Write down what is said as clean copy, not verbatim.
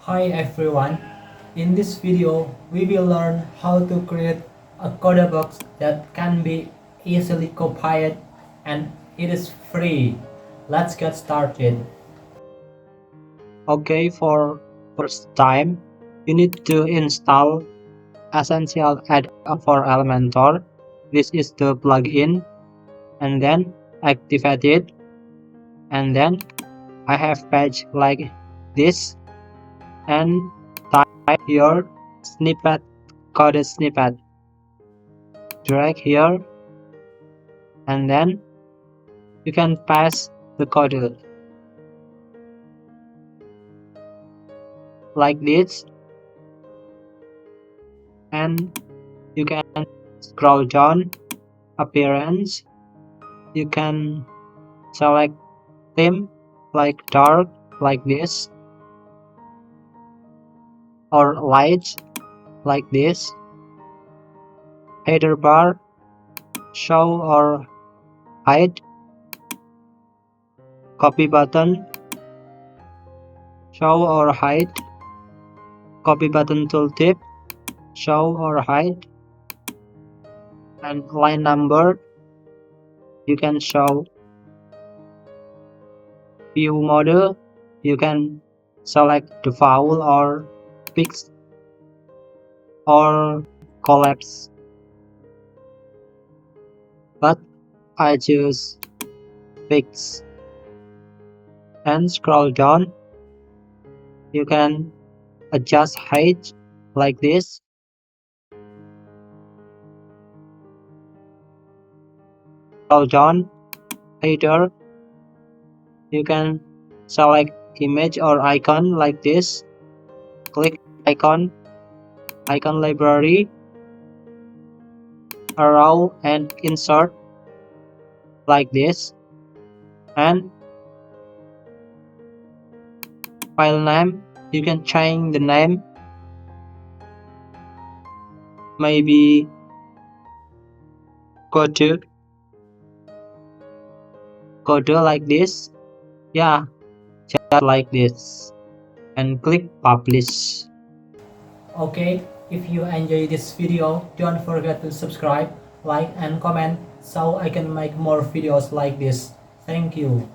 Hi everyone, in this video we will learn how to create a code box that can be easily copied and it is free. Let's get started. Okay, for first time you need to install essential add-on for Elementor. This is the plugin and then activate it, and then I have page like this, and type your snippet, code snippet, drag here, and then you can paste the code like this, and you can scroll down appearance. You can select theme like dark like this, or light like this, header bar, show or hide, copy button, show or hide, copy button tooltip, show or hide, and line number. You can show view model. You can select the vowel or fix or collapse, but I choose fix. And scroll down. You can adjust height like this. Scroll down, header. You can select image or icon like this. Click icon library, arrow, and insert like this. And file name, you can change the name, maybe code like this. Yeah, just like this, and click publish. Okay, if you enjoy this video, don't forget to subscribe, like, and comment so I can make more videos like this. Thank you.